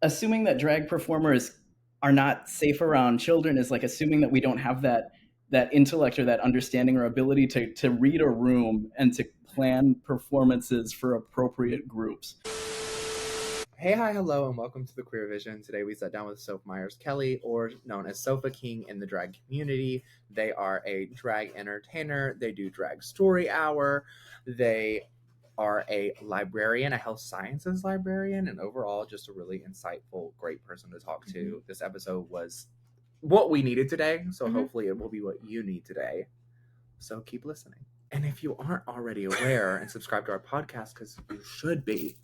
assuming that drag performers are not safe around children is like assuming that we don't have that intellect or that understanding or ability to read a room and to plan performances for appropriate groups. Hey, hi, hello, and welcome to the Queer Vision. Today we sat down with Soph Myers-Kelley, or known as Sofa King in the drag community. They are a drag entertainer. They do drag story hour. They are a librarian, a health sciences librarian, and overall just a really insightful, great person to talk to. This episode was what we needed today, so hopefully it will be what you need today. So keep listening. And if you aren't already aware and subscribe to our podcast, because you should be,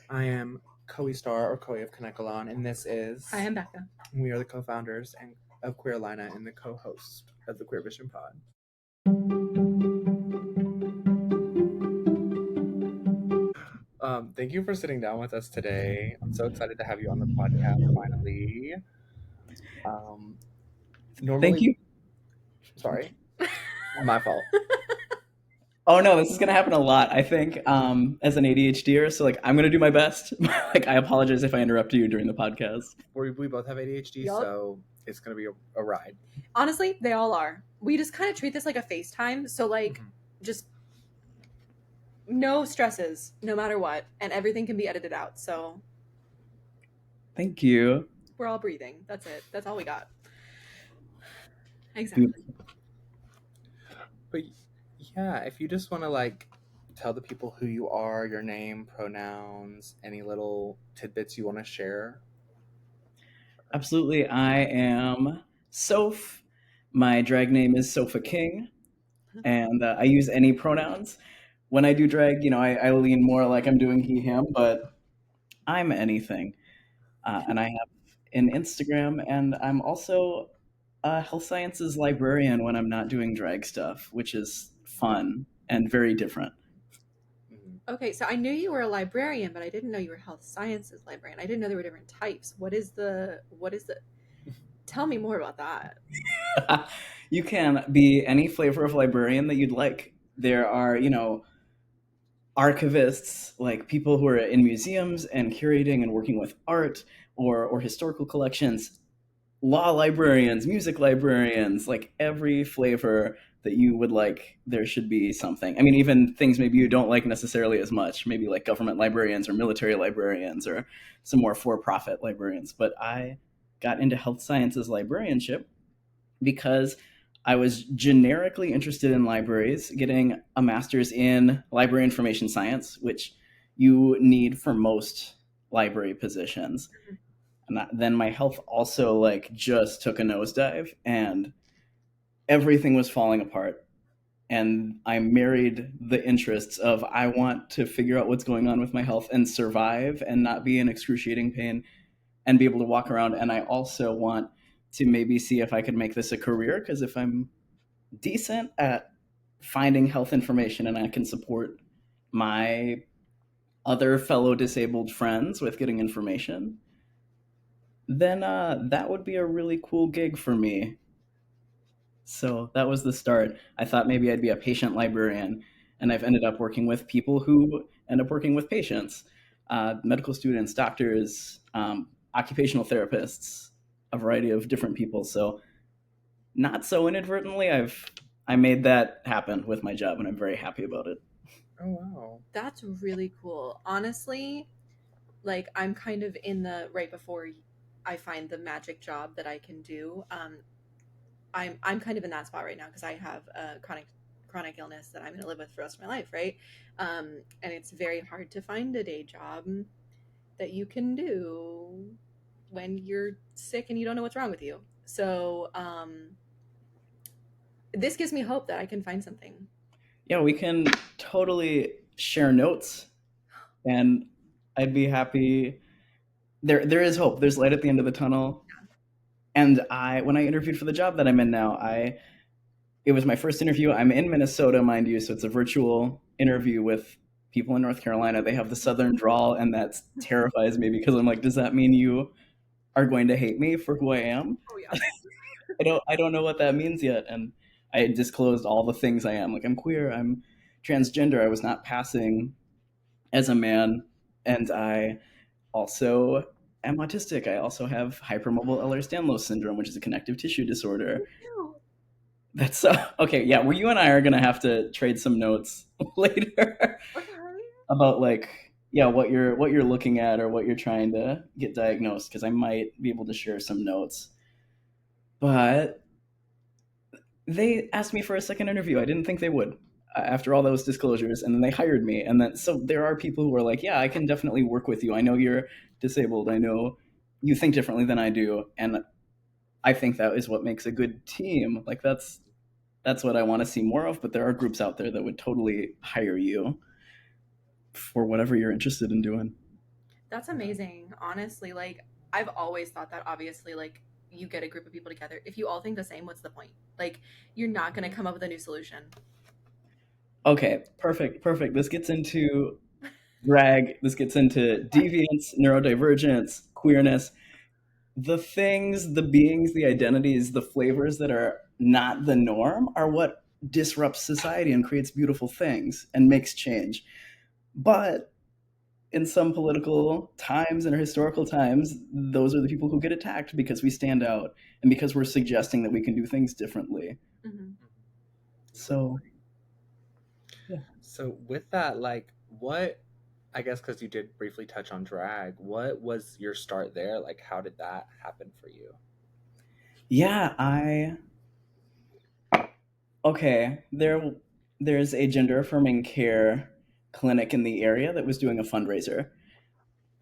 I am Koee Star, or Koee of Kanekalan, and this is... Hi, I'm Becca. We are the co-founders of Queerlina and the co-host of the Queer Vision Pod. Thank you for sitting down with us today. I'm so excited to have you on the podcast finally. Normally, Thank you. Sorry, my fault. Oh no, this is gonna happen a lot, I think, as an ADHDer. So like, I'm gonna do my best. Like, I apologize if I interrupt you during the podcast. We both have ADHD, yep. So it's gonna be a ride. Honestly, they all are. We just kind of treat this like a FaceTime. So like, just no stresses, no matter what, and everything can be edited out. So thank you. We're all breathing. That's it. That's all we got. Exactly. But yeah, if you just want to like tell the people who you are, your name, pronouns, any little tidbits you want to share. Absolutely. I am Soph. My drag name is Sopha King, and I use any pronouns. When I do drag, I lean more like I'm doing he, him, but I'm anything. And I have an Instagram, and I'm also a health sciences librarian when I'm not doing drag stuff, which is fun and very different. Okay, so I knew you were a librarian, but I didn't know you were a health sciences librarian. I didn't know there were different types. What is the Tell me more about that. You can be any flavor of librarian that you'd like. There are, archivists, like people who are in museums and curating and working with art or historical collections, law librarians, music librarians, like every flavor that you would like, there should be something. I mean, even things maybe you don't like necessarily as much, maybe like government librarians or military librarians or some more for-profit librarians. But I got into health sciences librarianship because I was generically interested in libraries, getting a master's in library information science, which you need for most library positions. And then my health also like just took a nosedive and everything was falling apart. And I married the interests of I want to figure out what's going on with my health and survive and not be in excruciating pain and be able to walk around. And I also want to maybe see if I could make this a career, because if I'm decent at finding health information and I can support my other fellow disabled friends with getting information, then that would be a really cool gig for me. So that was the start. I thought maybe I'd be a patient librarian, and I've ended up working with people who end up working with patients, medical students, doctors, occupational therapists, a variety of different people. So not so inadvertently, I made that happen with my job, and I'm very happy about it. Oh, wow. That's really cool. Honestly, like I'm kind of in the right before I find the magic job that I can do. I'm kind of in that spot right now because I have a chronic illness that I'm going to live with for the rest of my life, right? And it's very hard to find a day job that you can do when you're sick and you don't know what's wrong with you. So this gives me hope that I can find something. Yeah, we can totally share notes, and I'd be happy. There is hope. There's light at the end of the tunnel. And when I interviewed for the job that I'm in now, it was my first interview. I'm in Minnesota, mind you, so it's a virtual interview with people in North Carolina. They have the Southern drawl, and that terrifies me because I'm like, does that mean you are going to hate me for who I am? Oh yeah. I don't know what that means yet. And I disclosed all the things I am. Like, I'm queer, I'm transgender, I was not passing as a man, and I also am autistic. I also have hypermobile Ehlers-Danlos syndrome, which is a connective tissue disorder. Ew. That's okay. Yeah, well, you and I are gonna have to trade some notes later Okay. about like yeah what you're looking at or what you're trying to get diagnosed because I might be able to share some notes. But they asked me for a second interview. I didn't think they would after all those disclosures, and then they hired me. And then so there are people who are like, yeah, I can definitely work with you. I know you're disabled. I know you think differently than I do, and I think that is what makes a good team. Like that's what I want to see more of. But there are groups out there that would totally hire you for whatever you're interested in doing. That's amazing. Honestly, like I've always thought that obviously like you get a group of people together. If you all think the same, what's the point? Like you're not going to come up with a new solution. Okay, perfect, perfect. This gets into drag. This gets into deviance, neurodivergence, queerness, the things, the beings, the identities, the flavors that are not the norm are what disrupts society and creates beautiful things and makes change. But in some political times and historical times, those are the people who get attacked because we stand out and because we're suggesting that we can do things differently. Mm-hmm. So, yeah. So with that, like, what? I guess because you did briefly touch on drag, what was your start there? Like, how did that happen for you? Yeah, I okay, there's a gender affirming care clinic in the area that was doing a fundraiser.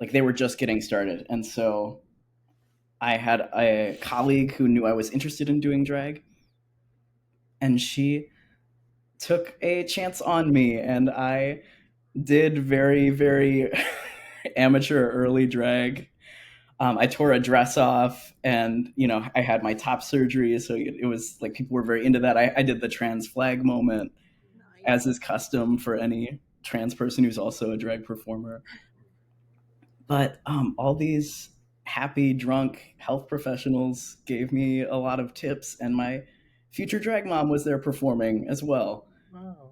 Like they were just getting started. And so I had a colleague who knew I was interested in doing drag, and she took a chance on me, and I did very, very amateur early drag. I tore a dress off, and I had my top surgery, so it was like people were very into that. I did the trans flag moment, as Nice. is custom for any trans person who's also a drag performer. But all these happy, drunk health professionals gave me a lot of tips, and my future drag mom was there performing as well. Wow.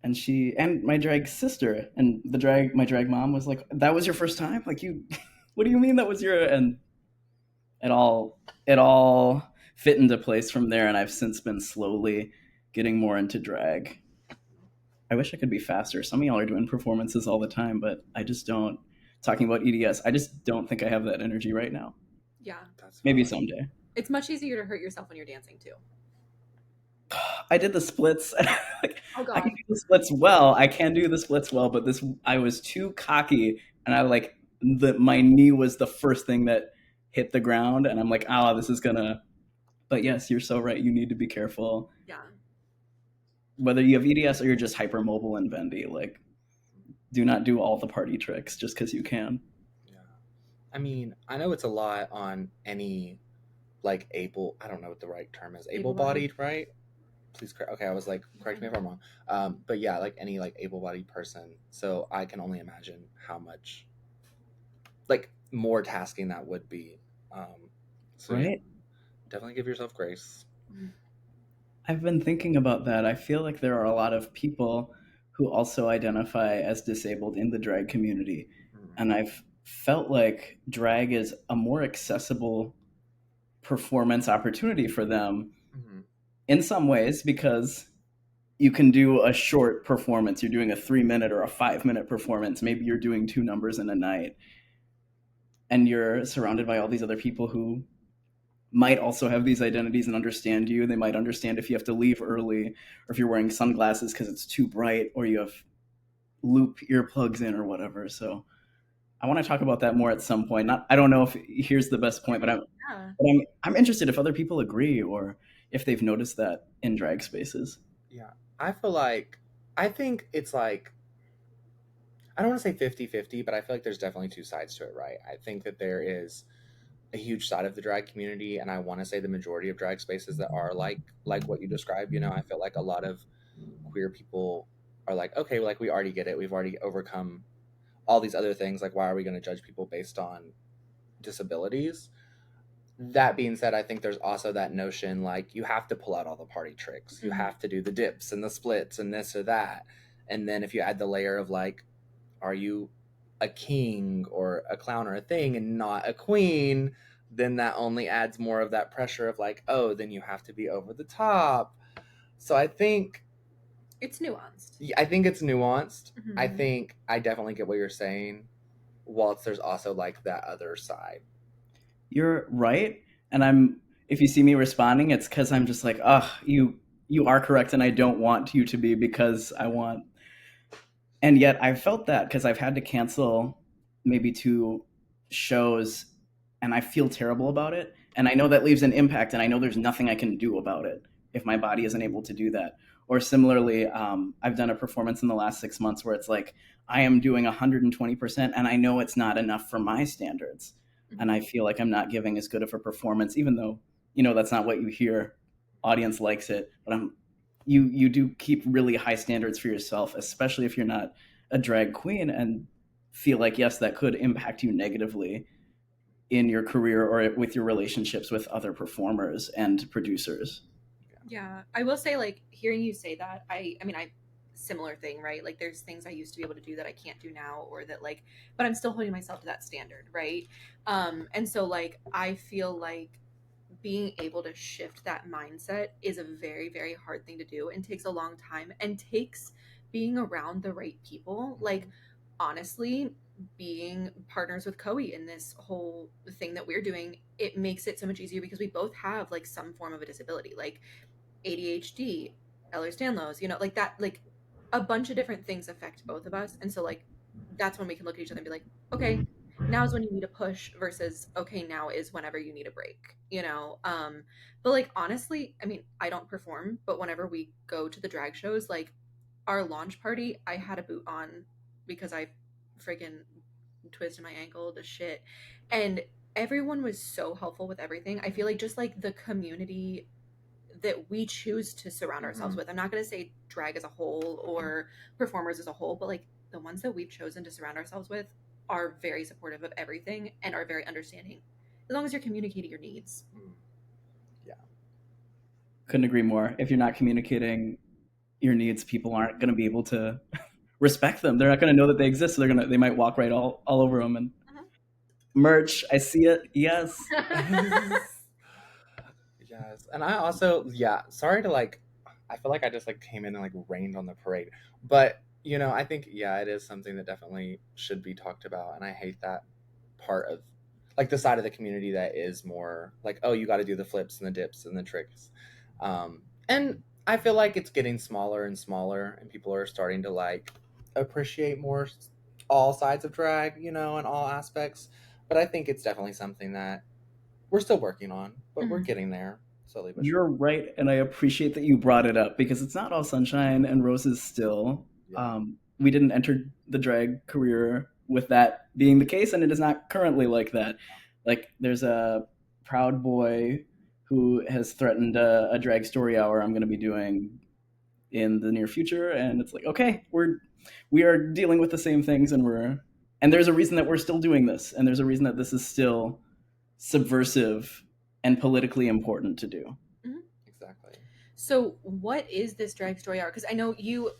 And she and my drag sister and my drag mom was like, "That was your first time? Like you, what do you mean that was your?" And it all fit into place from there. And I've since been slowly getting more into drag. I wish I could be faster. Some of y'all are doing performances all the time, but I just don't. Talking about EDS, I just don't think I have that energy right now. Yeah. That's Maybe valid. someday. It's much easier to hurt yourself when you're dancing too. I did the splits. Like, Oh I can God. do the splits well. I can do the splits well, but this I was too cocky, and I like my knee was the first thing that hit the ground, and I'm like, oh, this is gonna. But yes, you're so right. You need to be careful, Yeah. whether you have EDS or you're just hypermobile and bendy. Like, do not do all the party tricks just because you can. Yeah. I mean, I know it's a lot on any like able. I don't know what the right term is. Able-bodied. Able-bodied, right? Please correct. Okay, I was like, correct me if I'm wrong. But yeah, like any like able-bodied person. So I can only imagine how much like more tasking that would be. So yeah, Right? definitely give yourself grace. I've been thinking about that. I feel like there are a lot of people who also identify as disabled in the drag community. Mm-hmm. And I've felt like drag is a more accessible performance opportunity for them Mm-hmm. in some ways because you can do a short performance. You're doing a 3 minute or a 5 minute performance. Maybe you're doing two numbers in a night. And you're surrounded by all these other people who might also have these identities and understand you. They might understand if you have to leave early or if you're wearing sunglasses because it's too bright or you have loop earplugs in or whatever. So I want to talk about that more at some point. Not, I don't know if here's the best point, Yeah. I'm interested if other people agree or if they've noticed that in drag spaces. Yeah. I feel like, I think it's like, I don't want to say 50-50, but I feel like there's definitely two sides to it, right? I think that there is a huge side of the drag community, and I want to say the majority of drag spaces that are like what you described. I feel like a lot of queer people are like, okay, like we already get it. We've already overcome all these other things. Like, why are we going to judge people based on disabilities? That being said, I think there's also that notion like you have to pull out all the party tricks. You Mhm. have to do the dips and the splits and this or that. And then if you add the layer of like, are you a king or a clown or a thing and not a queen, then that only adds more of that pressure of like, oh, then you have to be over the top. So It's nuanced. I think it's nuanced. I Mm-hmm. think I definitely get what you're saying. Whilst there's also like that other side. You're right, and I'm. If you see me responding, it's because I'm just like, you are correct, and I don't want you to be because I want. And yet I've felt that because I've had to cancel maybe two shows, and I feel terrible about it. And I know that leaves an impact, and I know there's nothing I can do about it if my body isn't able to do that. Or similarly, I've done a performance in the last 6 months where it's like I am doing 120%, and I know it's not enough for my standards. And I feel like I'm not giving as good of a performance, even though, that's not what you hear. Audience likes it, but you do keep really high standards for yourself, especially if you're not a drag queen, and feel like, yes, that could impact you negatively in your career or with your relationships with other performers and producers. Yeah, I will say, like, hearing you say that, I mean, I similar thing, right? Like, there's things I used to be able to do that I can't do now, or that, like, but I'm still holding myself to that standard, right? And so, like, I feel like being able to shift that mindset is a very, very hard thing to do and takes a long time and takes being around the right people. Like, honestly, being partners with Koee in this whole thing that we're doing, it makes it so much easier because we both have like some form of a disability. Like, ADHD, Ehlers-Danlos, like that, like a bunch of different things affect both of us. And so, like, that's when we can look at each other and be like, okay, now is when you need a push versus, okay, now is whenever you need a break. But like, honestly, I mean, I don't perform, but whenever we go to the drag shows, like our launch party, I had a boot on because I freaking twisted my ankle to shit. And everyone was so helpful with everything. I feel like just like the community that we choose to surround ourselves Mm-hmm. with. I'm not going to say drag as a whole or performers as a whole, but like the ones that we've chosen to surround ourselves with are very supportive of everything and are very understanding as long as you're communicating your needs. Yeah. Couldn't agree more. If you're not communicating your needs, people aren't going to be able to respect them. They're not going to know that they exist, so they might walk right all over them. And merch, I see it. Yes. Yes. And I also, yeah, sorry to like, I feel like I just like came in and like rained on the parade. But, I think, yeah, it is something that definitely should be talked about. And I hate that part of like the side of the community that is more like, oh, you got to do the flips and the dips and the tricks. And I feel like it's getting smaller and smaller, and people are starting to like appreciate more all sides of drag, in all aspects. But I think it's definitely something that we're still working on, but we're Mhm. getting there slowly but You're surely. right, and I appreciate that you brought it up because it's not all sunshine and roses still. Yeah. We didn't enter the drag career with that being the case, and it is not currently like that. Like, there's a proud boy who has threatened a drag story hour I'm going to be doing in the near future, and it's like, okay, we are dealing with the same things, and there's a reason that we're still doing this, and there's a reason that this is still subversive and politically important to do. Mhm. Exactly. So, what is this drag story hour? Because I know you.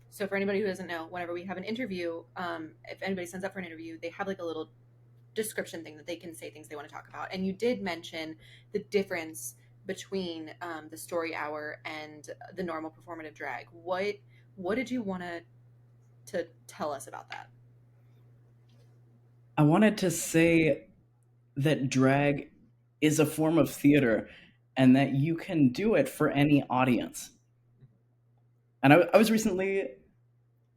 So, for anybody who doesn't know, whenever we have an interview, if anybody signs up for an interview, they have like a little description thing that they can say things they want to talk about. And you did mention the difference between the story hour and the normal performative drag. What did you want to tell us about that? I wanted to say that drag is a form of theater and that you can do it for any audience. And I was recently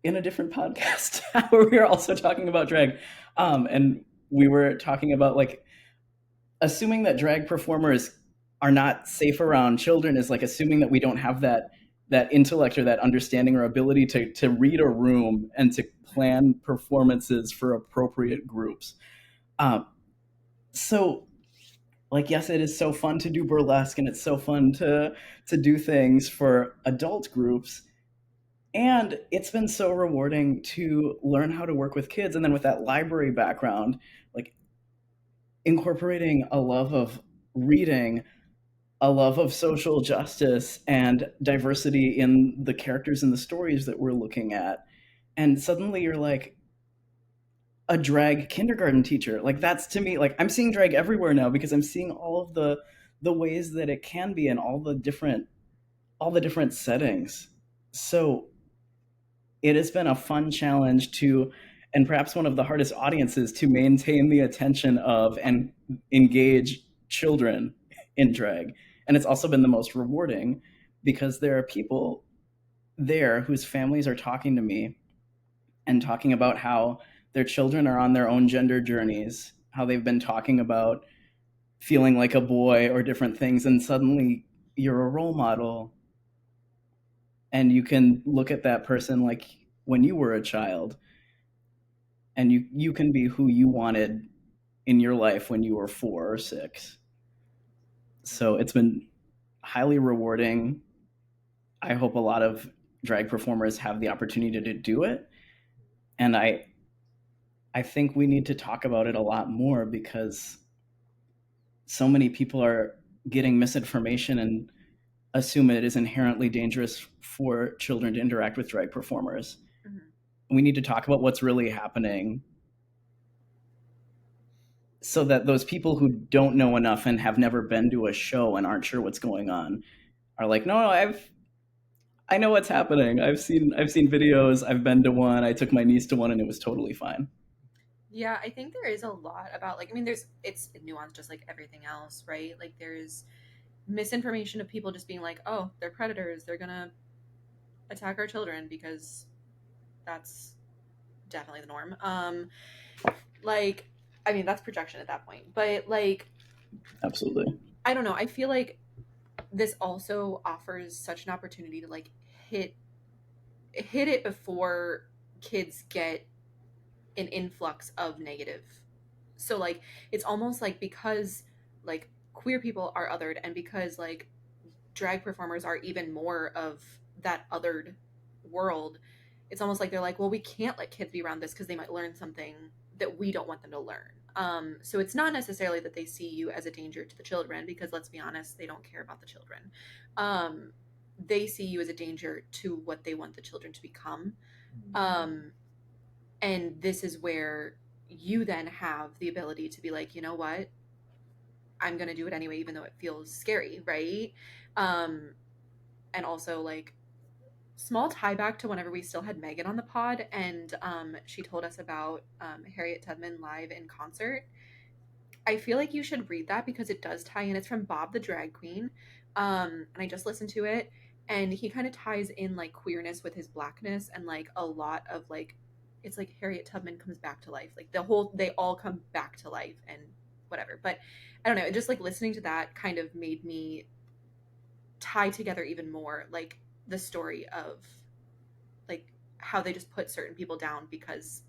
in a different podcast where we were also talking about drag. And we were talking about like assuming that drag performers are not safe around children is like assuming that we don't have that intellect or that understanding or ability to read a room and to plan performances for appropriate groups. Um, so like, yes, it is so fun to do burlesque, and it's so fun to do things for adult groups, and it's been so rewarding to learn how to work with kids. And then with that library background, like incorporating a love of reading, a love of social justice and diversity in the characters and the stories that we're looking at, and suddenly you're like, a drag kindergarten teacher. Like that's to me, like I'm seeing drag everywhere now because I'm seeing all of the ways that it can be in all the different settings. So it has been a fun challenge to, and perhaps one of the hardest audiences to maintain the attention of and engage children in drag. And it's also been the most rewarding because there are people there whose families are talking to me and talking about how their children are on their own gender journeys, how they've been talking about feeling like a boy or different things, and suddenly you're a role model and you can look at that person like when you were a child, and you can be who you wanted in your life when you were 4 or 6. So it's been highly rewarding. I hope a lot of drag performers have the opportunity to do it, and I think we need to talk about it a lot more because so many people are getting misinformation and assume it is inherently dangerous for children to interact with drag performers. Mm-hmm. We need to talk about what's really happening so that those people who don't know enough and have never been to a show and aren't sure what's going on are like, no, I know what's happening. I've seen videos. I've been to one. I took my niece to one, and it was totally fine. Yeah, I think there is a lot about, like, I mean, it's nuanced just like everything else, right? Like, there's misinformation of people just being like, oh, they're predators. They're gonna attack our children because that's definitely the norm. Like, I mean, that's projection at that point. But, like, absolutely. I don't know. I feel like this also offers such an opportunity to, like, hit it before kids get an influx of negative. So, like, it's almost like because, like, queer people are othered, and because, like, drag performers are even more of that othered world, it's almost like they're like, well, we can't let kids be around this because they might learn something that we don't want them to learn. So it's not necessarily that they see you as a danger to the children, because let's be honest, they don't care about the children. They see you as a danger to what they want the children to become. And this is where you then have the ability to be like, you know what? I'm going to do it anyway, even though it feels scary, right? And also, like, small tie back to whenever we still had Megan on the pod, and she told us about Harriet Tubman live in concert. I feel like you should read that because it does tie in. It's from Bob the Drag Queen, and I just listened to it, and he kind of ties in, like, queerness with his blackness, and, like, a lot of, like, it's like Harriet Tubman comes back to life, like they all come back to life and whatever. But I don't know, it just, like, listening to that kind of made me tie together even more, like, the story of, like, how they just put certain people down because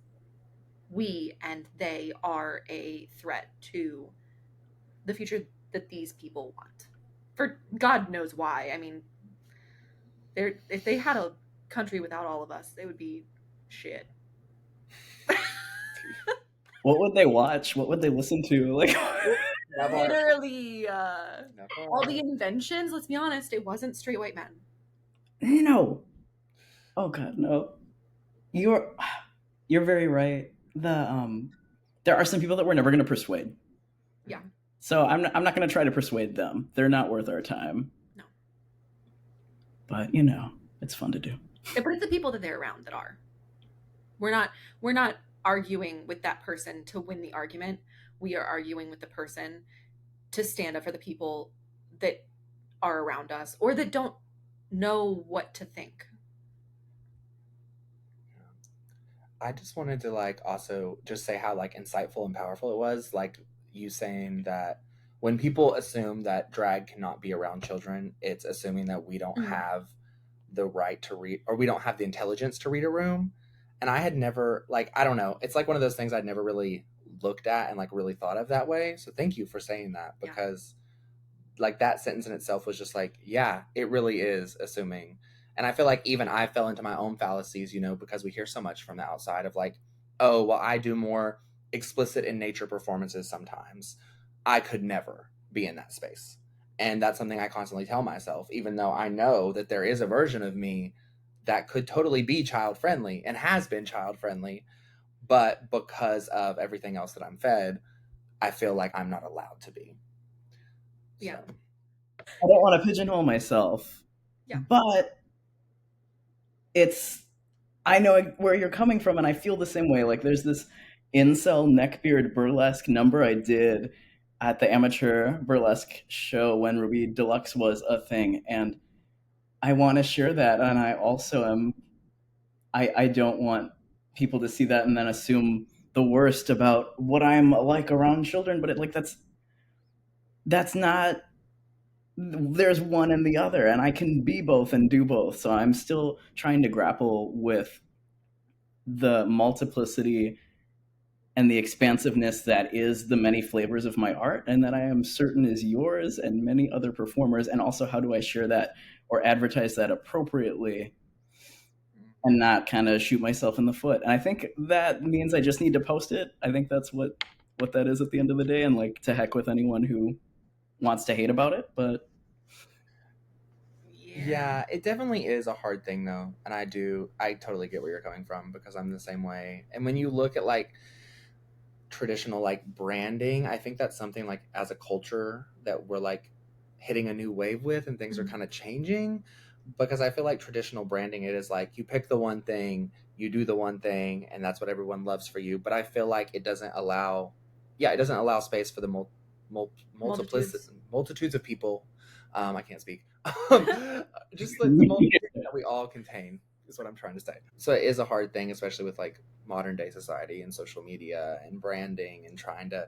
we and they are a threat to the future that these people want, for God knows why. I mean, if they had a country without all of us, they would be shit. What would they watch? What would they listen to? Like, literally, all the inventions. Let's be honest, it wasn't straight white men. No. Oh God, no. You're very right. There are some people that we're never going to persuade. Yeah. So I'm not going to try to persuade them. They're not worth our time. No. But you know, it's fun to do. But it's the people that they're around that are. We're not arguing with that person to win the argument. We are arguing with the person to stand up for the people that are around us or that don't know what to think. I just wanted to, like, also just say how, like, insightful and powerful it was, like, you saying that when people assume that drag cannot be around children, it's assuming that we don't have the right to read, or we don't have the intelligence to read a room. And I had never, like, I don't know, it's like one of those things I'd never really looked at and, like, really thought of that way. So thank you for saying that, because like, that sentence in itself was just like, yeah, it really is assuming. And I feel like even I fell into my own fallacies, you know, because we hear so much from the outside of, like, oh, well, I do more explicit in nature performances sometimes. I could never be in that space. And that's something I constantly tell myself, even though I know that there is a version of me that could totally be child friendly and has been child friendly. but because of everything else that I'm fed, I feel like I'm not allowed to be. Yeah. So I don't want to pigeonhole myself, Yeah. but it's I know where you're coming from, and I feel the same way. Like there's this incel neckbeard burlesque number I did at the amateur burlesque show when Ruby Deluxe was a thing, and I want to share that, and I also am. I don't want people to see that and then assume the worst about what I'm like around children, but that's not. There's one and the other, and I can be both and do both. So I'm still trying to grapple with the multiplicity and the expansiveness that is the many flavors of my art, and that I am certain is yours and many other performers, and also how do I share that or advertise that appropriately and not kind of shoot myself in the foot. And I think that means I just need to post it. I think that's what that is at the end of the day, and like to heck with anyone who wants to hate about it. But yeah, it definitely is a hard thing though. And I totally get where you're coming from because I'm the same way. And when you look at like traditional like branding, I think that's something like as a culture that we're like hitting a new wave with and things are kind of changing because I feel like traditional branding it is like you pick the one thing, you do the one thing and that's what everyone loves for you, but I feel like it doesn't allow it doesn't allow space for the Multitudes. multitudes of people. I can't speak. Just the multitude that we all contain is what I'm trying to say. So it is a hard thing, especially with like modern day society and social media and branding and trying to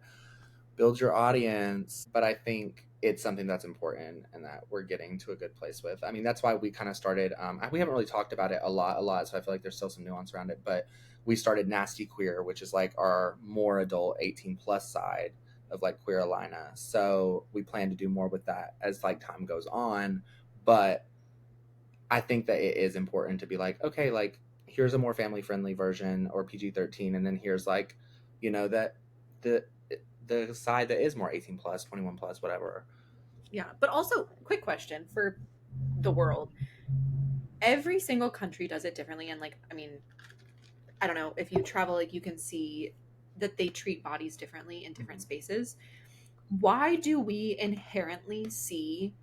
build your audience. But I think it's something that's important and that we're getting to a good place with. I mean, that's why we kind of started. We haven't really talked about it a lot. So I feel like there's still some nuance around it. But we started Nasty Queer, which is like our more adult 18 plus side of like Queer Alina. So we plan to do more with that as like time goes on. But I think that it is important to be like, okay, like here's a more family friendly version or PG-13, and then here's like, that the the side that is more 18 plus, 21 plus, whatever. Yeah. But also, quick question for the world. Every single country does it differently. And, like, I mean, I don't know, if you travel, like, you can see that they treat bodies differently in different spaces. Why do we inherently see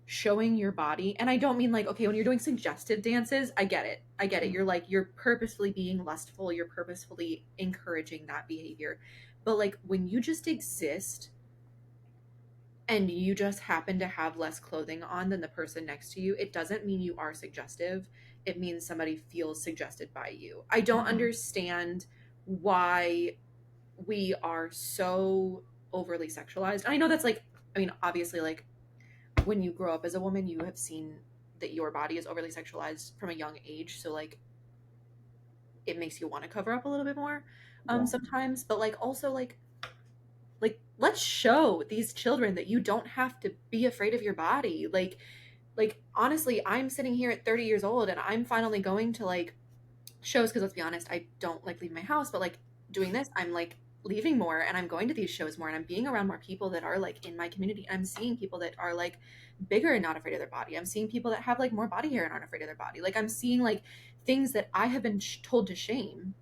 showing your body? And I don't mean like, okay, when you're doing suggestive dances, I get it. I get it. You're purposefully being lustful, you're purposefully encouraging that behavior. But like when you just exist and you just happen to have less clothing on than the person next to you, it doesn't mean you are suggestive. It means somebody feels suggested by you. I don't understand why we are so overly sexualized. And I know that's like, I mean, obviously, like when you grow up as a woman, you have seen that your body is overly sexualized from a young age. So, like, it makes you want to cover up a little bit more sometimes. But, like, also, like let's show these children that you don't have to be afraid of your body. Like honestly, I'm sitting here at 30 years old and I'm finally going to like shows because let's be honest, I don't like leaving my house, but like doing this, I'm like leaving more and I'm going to these shows more and I'm being around more people that are like in my community. I'm seeing people that are like bigger and not afraid of their body. I'm seeing people that have like more body hair and aren't afraid of their body. Like I'm seeing like things that I have been told to shame.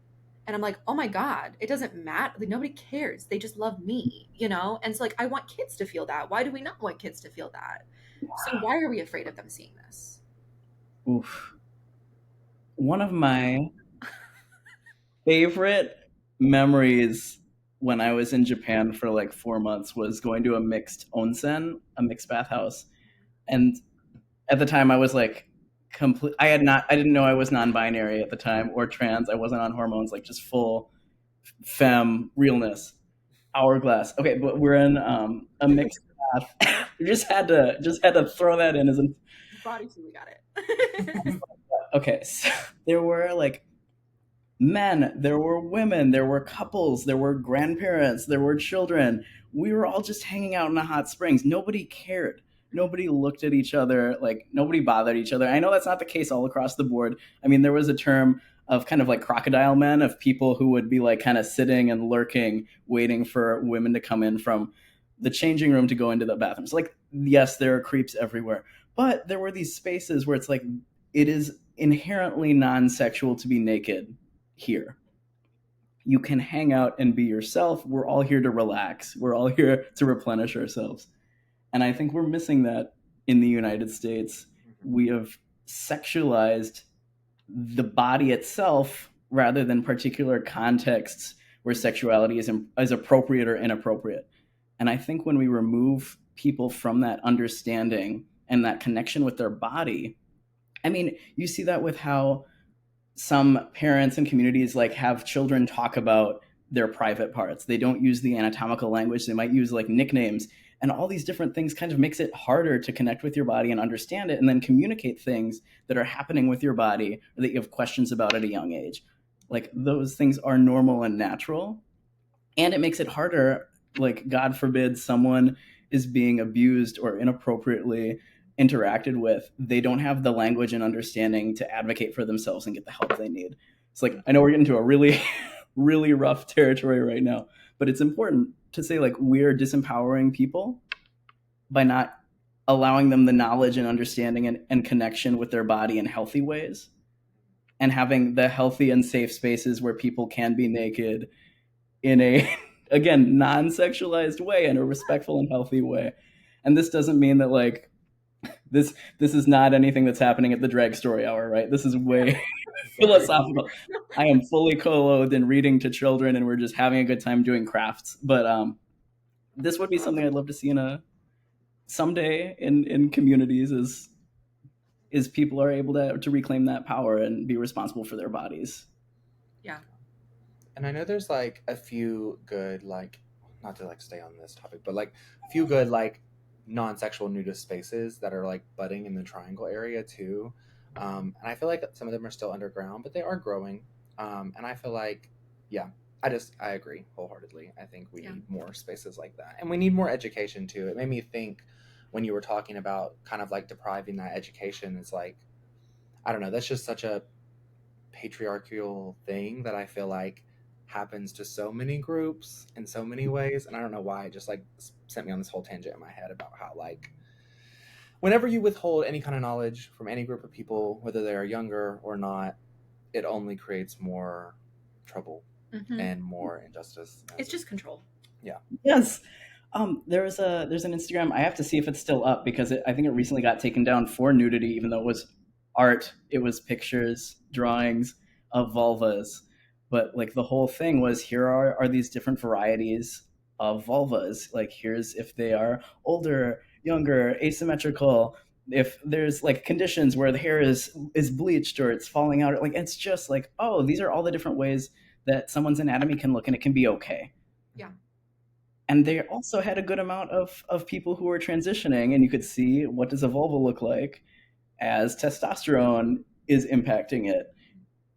And I'm like, oh my God, it doesn't matter. Like, nobody cares. They just love me, you know? And so, like, I want kids to feel that. Why do we not want kids to feel that? So, why are we afraid of them seeing this? oof. One of my favorite memories when I was in Japan for like 4 months was going to a mixed onsen, a mixed bathhouse. And at the time I was like I didn't know I was non-binary at the time or trans. I wasn't on hormones, like just full femme realness. Hourglass. Okay, but we're in a mixed bath. just had to throw that in as an Bodysuit, we got it. okay. So there were like men, there were women, there were couples, there were grandparents, there were children. We were all just hanging out in the hot springs. Nobody cared. Nobody looked at each other, like nobody bothered each other. I know that's not the case all across the board. I mean, there was a term of kind of like crocodile men, of people who would be like kind of sitting and lurking, waiting for women to come in from the changing room to go into the bathrooms. Like, yes, there are creeps everywhere, but there were these spaces where it's like it is inherently non-sexual to be naked here. You can hang out and be yourself. We're all here to relax. We're all here to replenish ourselves. And I think we're missing that in the United States. We have sexualized the body itself rather than particular contexts where sexuality is appropriate or inappropriate. And I think when we remove people from that understanding and that connection with their body, I mean, you see that with how some parents and communities like have children talk about their private parts. They don't use the anatomical language. They might use like nicknames, and all these different things kind of makes it harder to connect with your body and understand it and then communicate things that are happening with your body or that you have questions about at a young age. Like those things are normal and natural, and it makes it harder. Like, God forbid someone is being abused or inappropriately interacted with, they don't have the language and understanding to advocate for themselves and get the help they need. It's like, I know we're getting to a really really rough territory right now, but it's important to say like we're disempowering people by not allowing them the knowledge and understanding and connection with their body in healthy ways, and having the healthy and safe spaces where people can be naked in a again non-sexualized way, in a respectful and healthy way. And this doesn't mean that like this is not anything that's happening at the drag story hour, right? This is way philosophical. I am fully clothed and reading to children, and we're just having a good time doing crafts. But this would be something I'd love to see in a someday in communities is people are able to reclaim that power and be responsible for their bodies. Yeah. And I know there's like a few good, like, not to like stay on this topic, but like a few good like non-sexual nudist spaces that are like budding in the Triangle area too. And I feel like some of them are still underground, but they are growing. And I feel like, yeah, I agree wholeheartedly. I think we need more spaces like that, and we need more education too. It made me think when you were talking about kind of like depriving that education. It's like, I don't know, that's just such a patriarchal thing that I feel like happens to so many groups in so many ways. And I don't know why it just like sent me on this whole tangent in my head about how like whenever you withhold any kind of knowledge from any group of people, whether they are younger or not, it only creates more trouble and more injustice. It's just control. Yeah. Yes. There's an Instagram. I have to see if it's still up because I think it recently got taken down for nudity, even though it was art. It was pictures, drawings of vulvas, but like the whole thing was, here are these different varieties of vulvas. Like, here's if they are older, younger, asymmetrical. If there's like conditions where the hair is bleached or it's falling out, like it's just like, oh, these are all the different ways that someone's anatomy can look, and it can be okay. Yeah. And they also had a good amount of people who were transitioning, and you could see what does a vulva look like as testosterone is impacting it.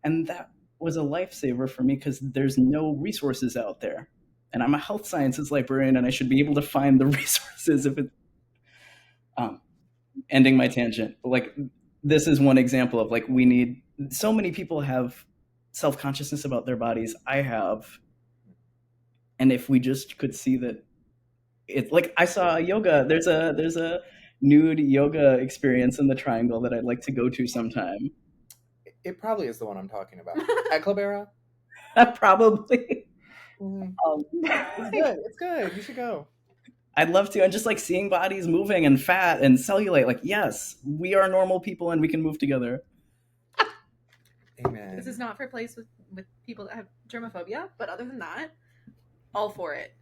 And that was a lifesaver for me because there's no resources out there. And I'm a health sciences librarian, and I should be able to find the resources if it ending my tangent. But like, this is one example of like, we need, so many people have self-consciousness about their bodies. I have. And if we just could see that, it's like, I saw yoga. There's a nude yoga experience in the Triangle that I'd like to go to sometime. It probably is the one I'm talking about. At Clubera? Probably. It's good. It's good. You should go. I'd love to. And just like seeing bodies moving and fat and cellulite, like, yes, we are normal people and we can move together. Amen. This is not for a place with people that have germophobia, but other than that, all for it.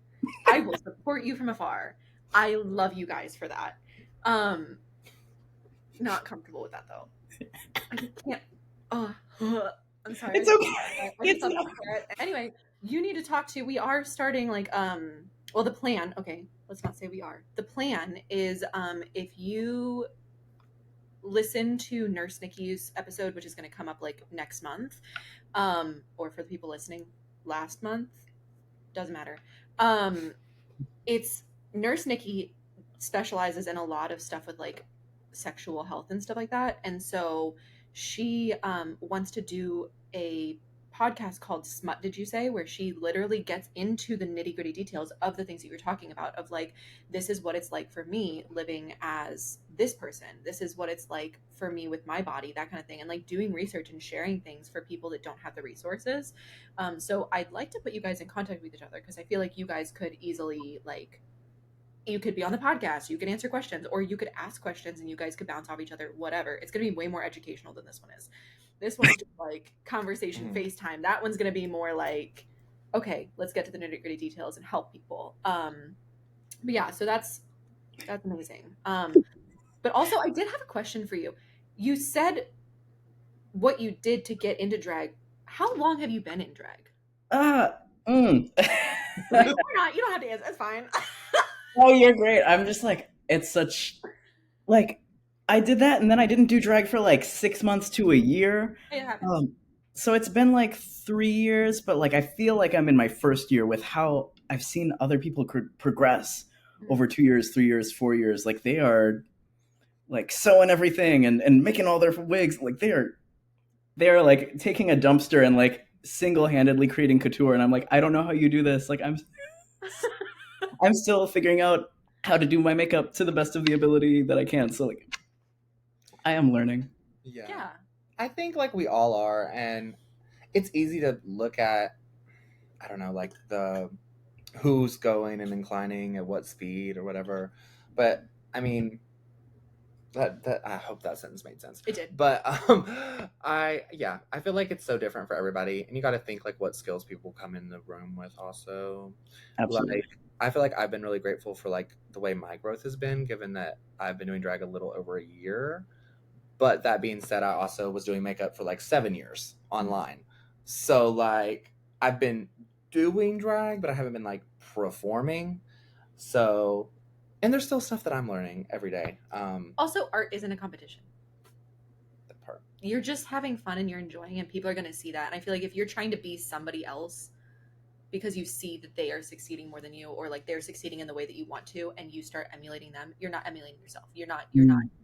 I will support you from afar. I love you guys for that. Not comfortable with that though. I just can't. I'm sorry. It's okay. It's not. Anyway, you need to talk to. We are starting like well, the plan. Okay, let's not say we are. The plan is if you listen to Nurse Nikki's episode, which is going to come up like next month, or for the people listening last month, doesn't matter. It's Nurse Nikki specializes in a lot of stuff with like sexual health and stuff like that, and so she wants to do a podcast called Smut, did you say, where she literally gets into the nitty gritty details of the things that you're talking about, of like, this is what it's like for me living as this person. This is what it's like for me with my body, that kind of thing. And like doing research and sharing things for people that don't have the resources. So I'd like to put you guys in contact with each other because I feel like you guys could easily like, you could be on the podcast, you could answer questions, or you could ask questions and you guys could bounce off each other, whatever. It's going to be way more educational than this one is. This one's just like conversation, FaceTime. That one's going to be more like, okay, let's get to the nitty gritty details and help people. But yeah, so that's amazing. But also, I did have a question for you. You said what you did to get into drag. How long have you been in drag? Ah, mm. Like, or not? You don't have to answer. It's fine. Oh, you're great. I'm just like, it's such, like, I did that and then I didn't do drag for like 6 months to a year. It happens. So it's been like 3 years, but like I feel like I'm in my first year with how I've seen other people progress over 2 years, 3 years, 4 years. Like they are like sewing everything and making all their wigs. Like they are like taking a dumpster and like single-handedly creating couture. And I'm like, I don't know how you do this. Like I'm still figuring out how to do my makeup to the best of the ability that I can. So like I am learning. Yeah. I think like we all are, and it's easy to look at, I don't know, like the who's going and inclining at what speed or whatever. But I mean, that I hope that sentence made sense. It did. But I feel like it's so different for everybody, and you got to think like what skills people come in the room with also. Absolutely. Like I feel like I've been really grateful for like the way my growth has been, given that I've been doing drag a little over a year. But that being said, I also was doing makeup for like 7 years online. So like I've been doing drag, but I haven't been like performing. So, and there's still stuff that I'm learning every day. Also, art isn't a competition. That part. You're just having fun and you're enjoying, and people are going to see that. And I feel like if you're trying to be somebody else because you see that they are succeeding more than you, or like they're succeeding in the way that you want to, and you start emulating them, you're not emulating yourself. You're not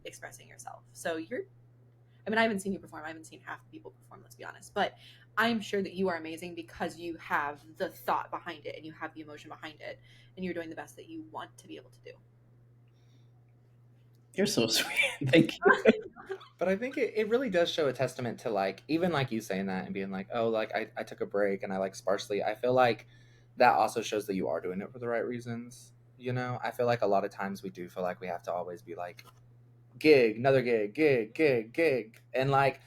expressing yourself. So I mean, I haven't seen you perform. I haven't seen half the people perform, let's be honest. But I'm sure that you are amazing because you have the thought behind it and you have the emotion behind it, and you're doing the best that you want to be able to do. You're so sweet. Thank you. But I think it really does show a testament to like, even like you saying that and being like, oh, like I took a break and I like sparsely. I feel like that also shows that you are doing it for the right reasons. You know, I feel like a lot of times we do feel like we have to always be like, gig, another gig, gig. And like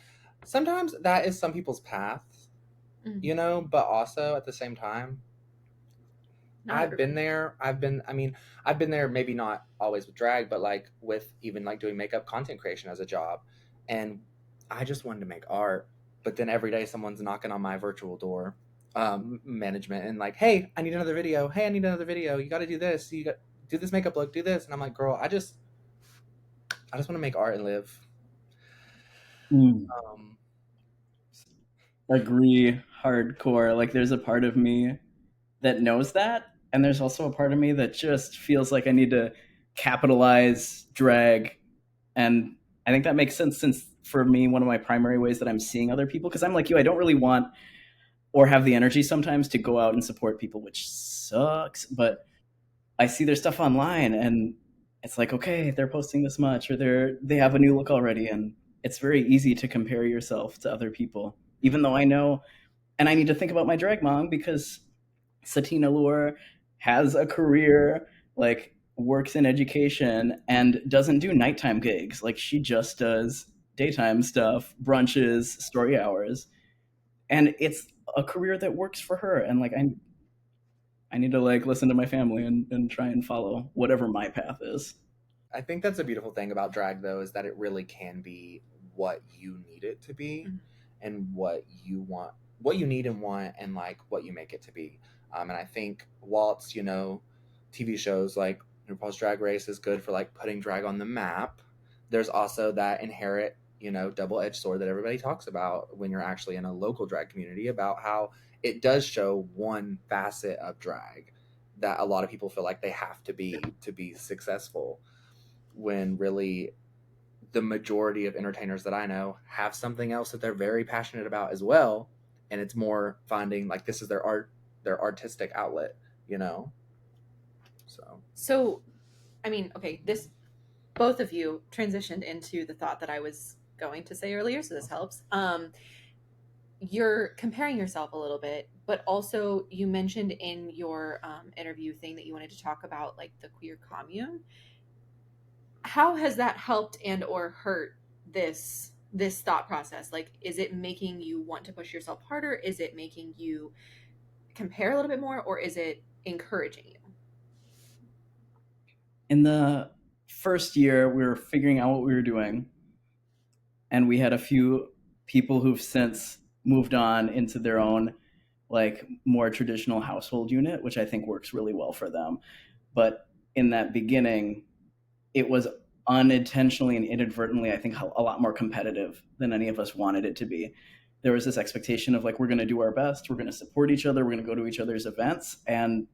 sometimes that is some people's path, you know, but also at the same time, I've been there. I've been there, maybe not always with drag, but like with even like doing makeup content creation as a job. And I just wanted to make art. But then every day someone's knocking on my virtual door, management, and like, hey, I need another video. Hey, I need another video. You got to do this. You got do this makeup look, do this. And I'm like, girl, I just want to make art and live. Agree hardcore. Like there's a part of me that knows that, and there's also a part of me that just feels like I need to capitalize drag. And I think that makes sense, since for me one of my primary ways that I'm seeing other people, because I'm like you, I don't really want or have the energy sometimes to go out and support people, which sucks, but I see their stuff online and it's like, okay, they're posting this much, or they have a new look already, and it's very easy to compare yourself to other people, even though I know, and I need to think about my drag mom, because Satina Lure has a career, like works in education and doesn't do nighttime gigs. Like she just does daytime stuff, brunches, story hours. And it's a career that works for her. And like I need to like listen to my family and try and follow whatever my path is. I think that's a beautiful thing about drag though, is that it really can be what you need it to be, and what you want, what you need and want, and like what you make it to be. And I think whilst, you know, TV shows like RuPaul's Drag Race is good for like putting drag on the map, there's also that inherent, you know, double-edged sword that everybody talks about when you're actually in a local drag community, about how it does show one facet of drag that a lot of people feel like they have to be successful, when really the majority of entertainers that I know have something else that they're very passionate about as well, and it's more finding like this is their art, their artistic outlet, you know. So So, I mean, okay, this both of you transitioned into the thought that I was going to say earlier, so this helps. You're comparing yourself a little bit, but also you mentioned in your interview thing that you wanted to talk about like the queer commune. How has that helped and or hurt this thought process? Like, is it making you want to push yourself harder? Is it making you compare a little bit more, or is it encouraging you? In the first year, we were figuring out what we were doing, and we had a few people who've since moved on into their own like more traditional household unit, which I think works really well for them. But in that beginning, it was unintentionally and inadvertently, I think, a lot more competitive than any of us wanted it to be. There was this expectation of like, we're going to do our best, we're going to support each other, we're going to go to each other's events. And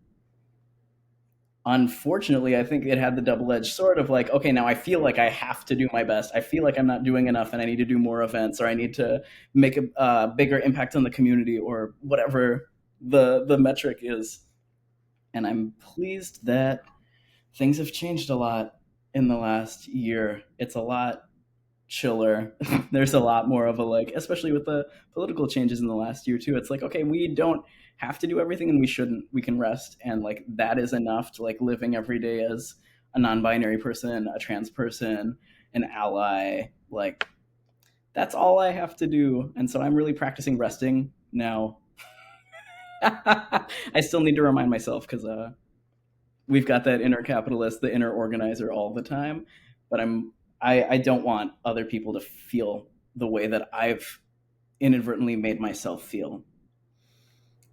unfortunately, I think it had the double edged sword of like, okay, now I feel like I have to do my best. I feel like I'm not doing enough and I need to do more events, or I need to make a bigger impact on the community, or whatever the metric is. And I'm pleased that things have changed a lot in the last year. It's a lot chiller. There's a lot more of a like, especially with the political changes in the last year too. It's like, okay, we don't have to do everything and we shouldn't. We can rest, and like that is enough to like living every day as a non-binary person, a trans person, an ally. Like that's all I have to do. And so I'm really practicing resting now. I still need to remind myself because we've got that inner capitalist, the inner organizer all the time. But I don't want other people to feel the way that I've inadvertently made myself feel.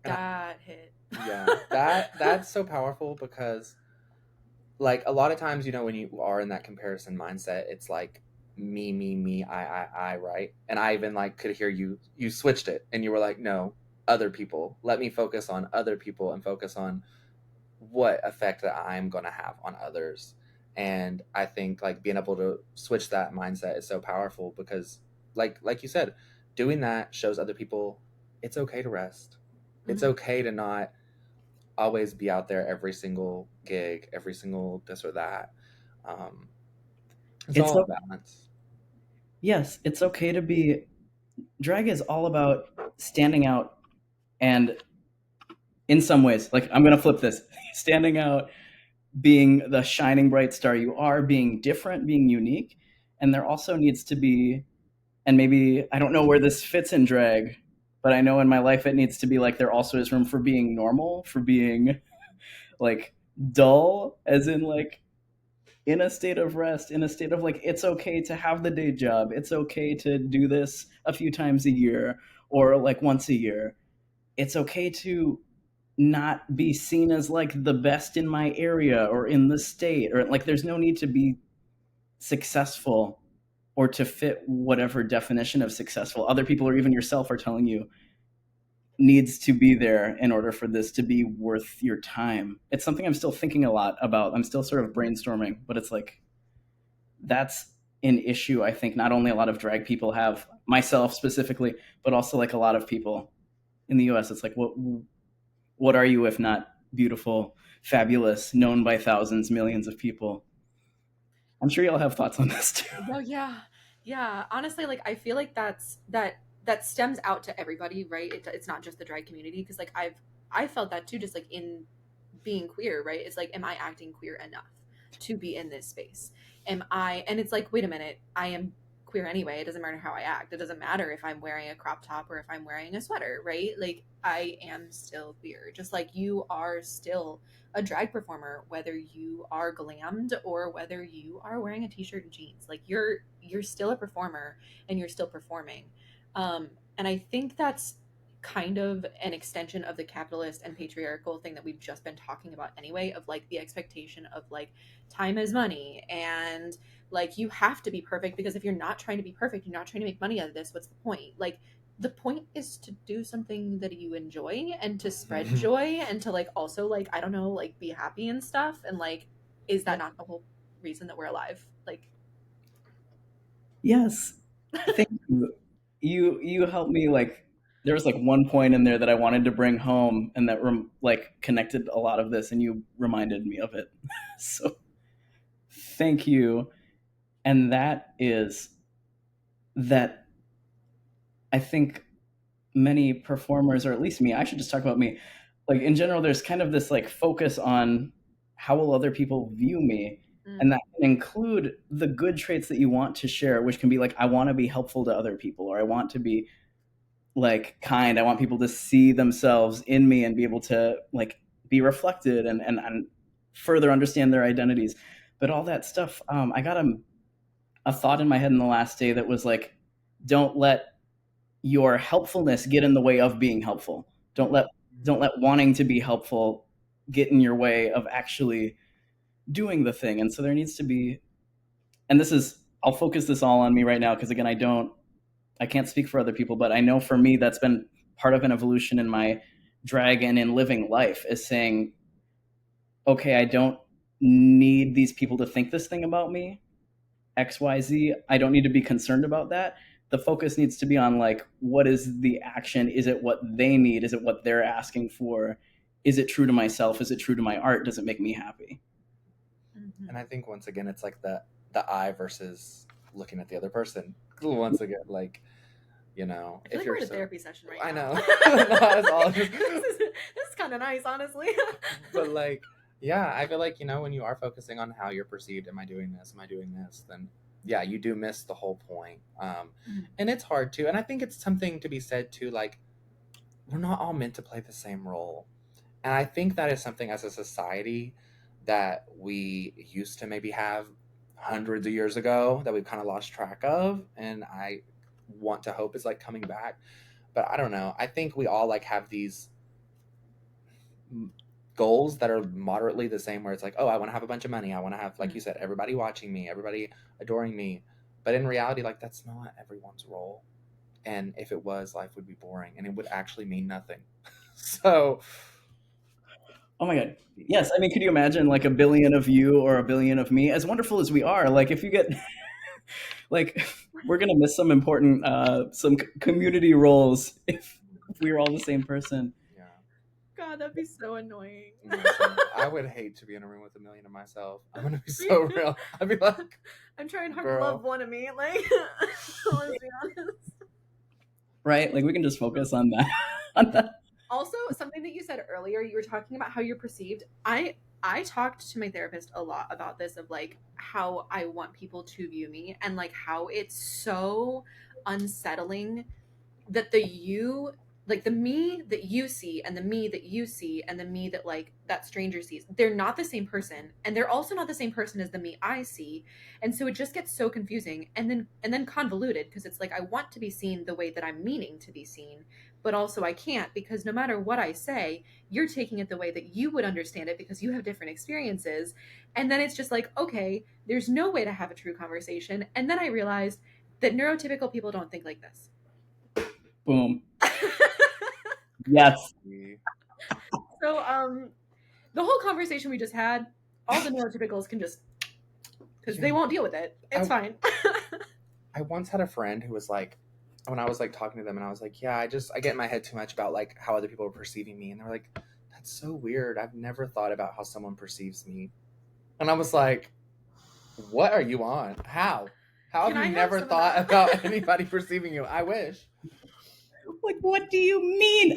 That hit. yeah, that's so powerful because like a lot of times, you know, when you are in that comparison mindset, it's like me, I, right? And I even like could hear you switched it and you were like, no, other people. Let me focus on other people and focus on what effect that I'm going to have on others. And I think like being able to switch that mindset is so powerful because like you said, doing that shows other people it's okay to rest. It's Mhm. okay to not always be out there every single gig, every single this or that. Um, it's It's all a balance. yes, it's okay to be. Drag is all about standing out, and in some ways, like I'm gonna flip this, standing out, being the shining bright star you are, being different, being unique, and there also needs to be, and maybe I don't know where this fits in drag, but I know in my life it needs to be like there also is room for being normal, for being like dull, as in like in a state of rest, in a state of like it's okay to have the day job, it's okay to do this a few times a year or like once a year. It's okay to not be seen as like the best in my area or in the state, or like there's no need to be successful or to fit whatever definition of successful other people or even yourself are telling you needs to be there in order for this to be worth your time. It's something I'm still thinking a lot about. I'm still sort of brainstorming, but it's like that's an issue I think not only a lot of drag people have, myself specifically, but also like a lot of people in the US. It's like what are you if not beautiful, fabulous, known by thousands, millions of people? I'm sure y'all have thoughts on this too. No, yeah. Yeah. Honestly, like I feel like that stems out to everybody, right? It's not just the drag community because like I felt that too just like in being queer, right? It's like am I acting queer enough to be in this space? Am I and it's like wait a minute, I am queer anyway. It doesn't matter how I act. It doesn't matter if I'm wearing a crop top or if I'm wearing a sweater, right? Like I am still queer. Just like you are still a drag performer, whether you are glammed or whether you are wearing a t-shirt and jeans. Like you're still a performer and you're still performing. And I think that's kind of an extension of the capitalist and patriarchal thing that we've just been talking about anyway, of like the expectation of like time is money, and like you have to be perfect because if you're not trying to be perfect, you're not trying to make money out of this, what's the point? Like the point is to do something that you enjoy and to spread joy and to like also like I don't know, like be happy and stuff. And like is that Yeah. not the whole reason that we're alive? Like Yes. Thank you. You help me like there was like one point in there that I wanted to bring home, and that like connected a lot of this, and you reminded me of it. So thank you. And that is that I think many performers, or at least me, I should just talk about me. Like in general, there's kind of this like focus on how will other people view me, and that can include the good traits that you want to share, which can be like I want to be helpful to other people, or I want to be like kind. I want people to see themselves in me and be able to like be reflected and further understand their identities. But all that stuff, I got a thought in my head in the last day that was like, don't let your helpfulness get in the way of being helpful. Don't let wanting to be helpful get in your way of actually doing the thing. And so there needs to be, and this is, I'll focus this all on me right now because again, I can't speak for other people, but I know for me that's been part of an evolution in my drag and in living life, is saying, okay, I don't need these people to think this thing about me, XYZ. I don't need to be concerned about that. The focus needs to be on like, what is the action? Is it what they need? Is it what they're asking for? Is it true to myself? Is it true to my art? Does it make me happy? And I think once again, it's like the I versus looking at the other person. Once again, like, you know, I feel if like you're we're at a therapy session right I now. know. That's all. This is kind of nice, honestly. But like, yeah, I feel like, you know, when you are focusing on how you're perceived, am I doing this? Am I doing this? Then yeah, you do miss the whole point. And it's hard too. And I think it's something to be said too, like, we're not all meant to play the same role. And I think that is something as a society that we used to maybe have hundreds of years ago that we've kind of lost track of. And I want to hope is like coming back. But I don't know. I think we all like have these goals that are moderately the same, where it's like, oh, I want to have a bunch of money. I want to have, like you said, everybody watching me, everybody adoring me. But in reality, like, that's not everyone's role. And if it was, life would be boring and it would actually mean nothing. So, Oh my God. Yes. I mean, could you imagine like a billion of you or a billion of me? As wonderful as we are, like if you get, like, we're going to miss some important, some community roles if we were all the same person. yeah. God, that'd be so annoying. I would hate to be in a room with a million of myself. I'm going to be so real. I'd be like, I'm trying hard girl. to love one of me. Like, let's be honest. Right? Like we can just focus on that. On that. Also, something that you said earlier, you were talking about how you're perceived. I talked to my therapist a lot about this, of like how I want people to view me, and like how it's so unsettling that the me that you see and the me that you see and the me that like that stranger sees, they're not the same person, and they're also not the same person as the me I see. And so it just gets so confusing and then convoluted, because it's like I want to be seen the way that I'm meaning to be seen, but also I can't, because no matter what I say, you're taking it the way that you would understand it because you have different experiences. And then it's just like, okay, there's no way to have a true conversation. And then I realized that neurotypical people don't think like this. Boom. Yes. So the whole conversation we just had, all the neurotypicals can just, because they won't deal with it. It's fine. I once had a friend who was like, when I was like talking to them and I was like, yeah, I get in my head too much about like how other people are perceiving me. And they're like, that's so weird. I've never thought about how someone perceives me. And I was like, what are you on? How have you never thought about anybody perceiving you? I wish. Like, what do you mean?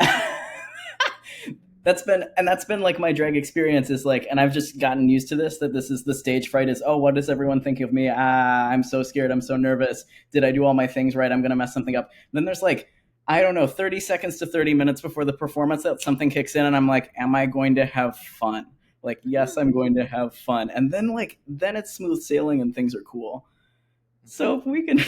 That's been like my drag experience, is like, and I've just gotten used to this, that this is the stage fright, is, oh, what does everyone think of me? I'm so scared. I'm so nervous. Did I do all my things right? I'm going to mess something up. And then there's like, I don't know, 30 seconds to 30 minutes before the performance that something kicks in and I'm like, am I going to have fun? Like, yes, I'm going to have fun. And then then it's smooth sailing and things are cool. So if we can,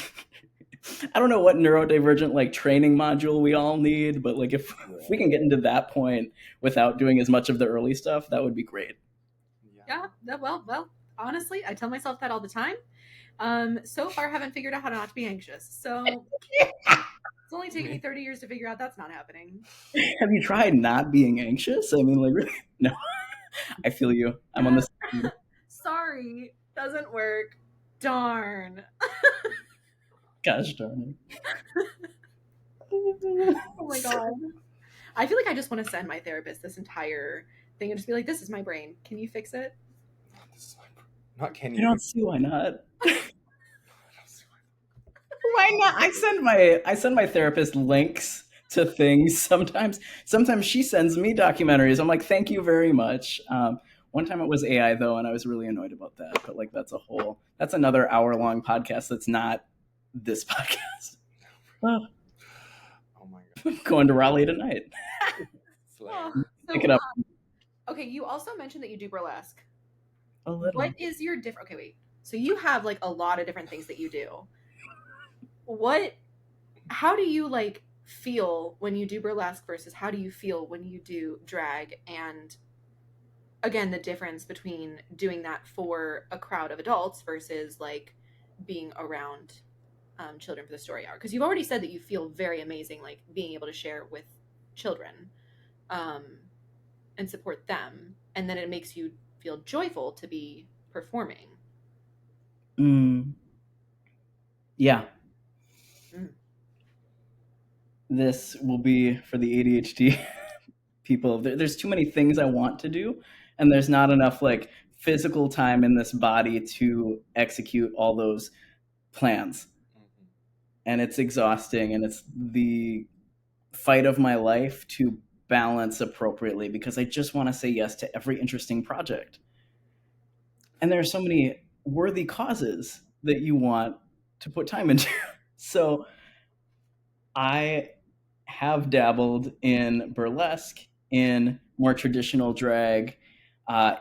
I don't know what neurodivergent like training module we all need, but like if we can get into that point without doing as much of the early stuff, that would be great. Yeah. Well, honestly, I tell myself that all the time. So far, haven't figured out how not to be anxious. So it's only taken me 30 years to figure out that's not happening. Have you tried not being anxious? I mean, like, really? No. I feel you. I'm on this. Sorry, doesn't work. Darn. Gosh darn Oh my god. I feel like I just want to send my therapist this entire thing and just be like, "This is my brain. Can you fix it?" This is not can I you don't fix see why not. I don't see Why not? I send my therapist links to things sometimes. Sometimes she sends me documentaries. I'm like, thank you very much. One time it was AI though, and I was really annoyed about that. But like, that's another hour-long podcast. That's not this podcast. Oh, oh my I'm going to Raleigh tonight. god. Oh, Slayer. Pick so it up okay, you also mentioned that you do burlesque. a What little. is your different? Okay, wait. So you have like a lot of different things that you do. What? How do you like feel when you do burlesque versus how do you feel when you do drag? And again, the difference between doing that for a crowd of adults versus like being around children for the story hour. Because you've already said that you feel very amazing, like being able to share with children um, and support them, and then it makes you feel joyful to be performing. Mm, yeah, Mm. this will be for the ADHD people. There's too many things I want to do, and there's not enough like physical time in this body to execute all those plans. Mhm. And it's exhausting, and it's the fight of my life to balance appropriately because I just want to say yes to every interesting project. And there are so many worthy causes that you want to put time into. So I have dabbled in burlesque, in more traditional drag,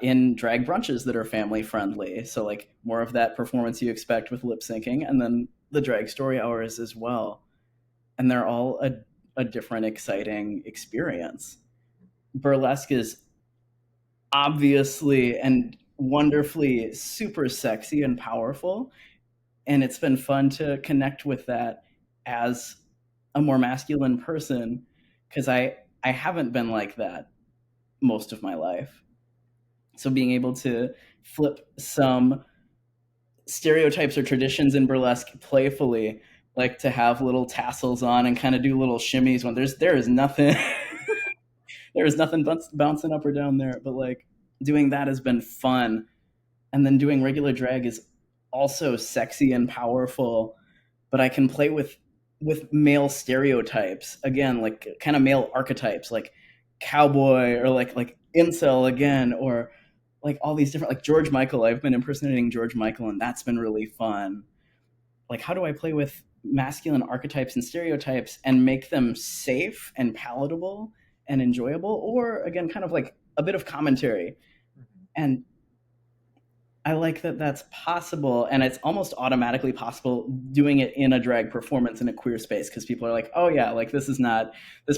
in drag brunches that are family friendly. So, like, more of that performance you expect with lip syncing, and then the drag story hours as well. And they're all a different, exciting experience. Burlesque is obviously and wonderfully super sexy and powerful. And it's been fun to connect with that as a more masculine person because I haven't been like that most of my life. So being able to flip some stereotypes or traditions in burlesque playfully, like to have little tassels on and kind of do little shimmies when there is nothing there is nothing bouncing up or down there, but like doing that has been fun. And then doing regular drag is also sexy and powerful, but I can play with male stereotypes again, like kind of male archetypes, like cowboy or like incel again, or like all these different like George Michael. I've been impersonating George Michael, and that's been really fun. Like, how do I play with masculine archetypes and stereotypes and make them safe and palatable and enjoyable, or again, kind of like a bit of commentary. Mhm. And I like that that's possible, and it's almost automatically possible doing it in a drag performance in a queer space because people are like, "Oh yeah, like this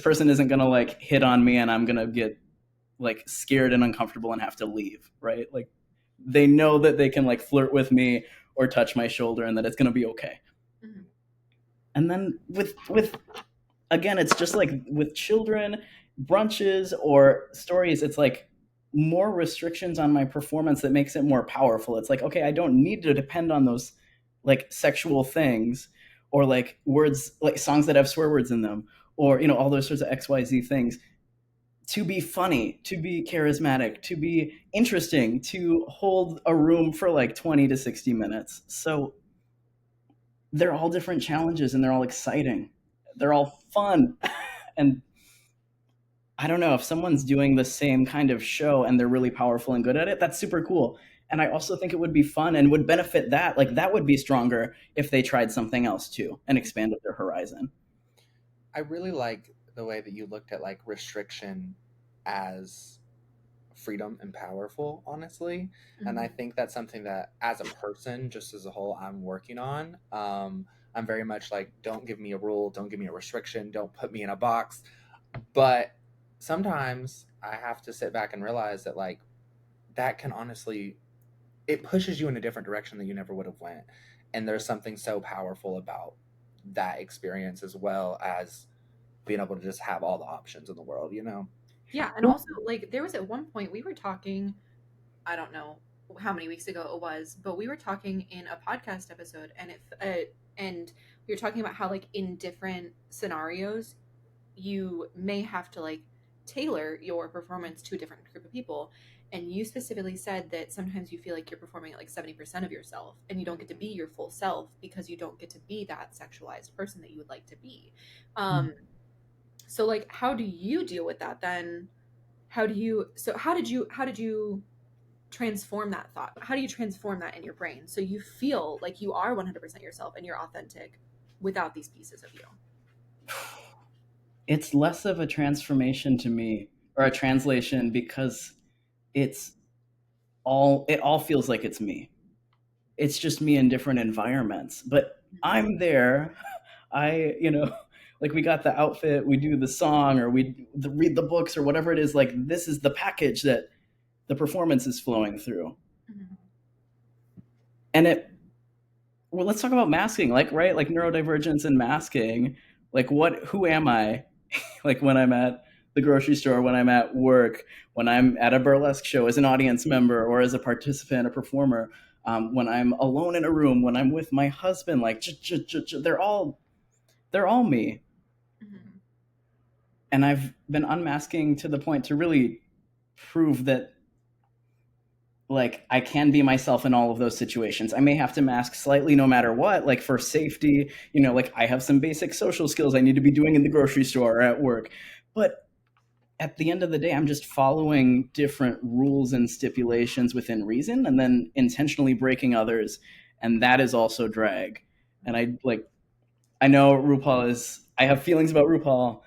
person isn't gonna like hit on me, and I'm gonna get like scared and uncomfortable and have to leave." Right? Like they know that they can like flirt with me or touch my shoulder, and that it's gonna be okay. Mhm. And then with again, it's just like with children, brunches or stories, it's like more restrictions on my performance that makes it more powerful. It's like, okay, I don't need to depend on those like sexual things or like words, like songs that have swear words in them, or all those sorts of XYZ things to be funny, to be charismatic, to be interesting, to hold a room for like 20 to 60 minutes. So they're all different challenges and they're all exciting. They're all fun. And I don't know if someone's doing the same kind of show and they're really powerful and good at it, that's super cool. And I also think it would be fun and would benefit that. Like that would be stronger if they tried something else too and expanded their horizon. I really like the way that you looked at like restriction as freedom and powerful, honestly. And I Mhm. think that's something that as a person, just as a whole, I'm working on. I'm very much like, don't give me a rule, don't give me a restriction, don't put me in a box. But sometimes I have to sit back and realize that like that can honestly, it pushes you in a different direction that you never would have went. And there's something so powerful about that experience as well as being able to just have all the options in the world, you know? Yeah, and also like there was at one point we were talking, I don't know how many weeks ago it was, but we were talking in a podcast episode, and we were talking about how like in different scenarios you may have to like tailor your performance to a different group of people. And you specifically said that sometimes you feel like you're performing at like 70% of yourself and you don't get to be your full self because you don't get to be that sexualized person that you would like to be. So like how do you deal with that then? How did you transform that thought? How do you transform that in your brain so you feel like you are 100% yourself and you're authentic without these pieces of you? It's less of a transformation to me, or a translation, because it's it all feels like it's me. It's just me in different environments, but I'm there. Like we got the outfit, we do the song, or we read the books, or whatever it is. Like this is the package that the performance is flowing through. Mhm. And well, let's talk about masking, like, right? Like neurodivergence and masking. Like who am I? Like when I'm at the grocery store, when I'm at work, when I'm at a burlesque show as an audience member or as a participant, a performer, when I'm alone in a room, when I'm with my husband, like they're all me. Mhm. And I've been unmasking to the point to really prove that, like, I can be myself in all of those situations. I may have to mask slightly no matter what, like for safety, like I have some basic social skills I need to be doing in the grocery store or at work. But at the end of the day, I'm just following different rules and stipulations within reason and then intentionally breaking others. And that is also drag. And I know I have feelings about RuPaul,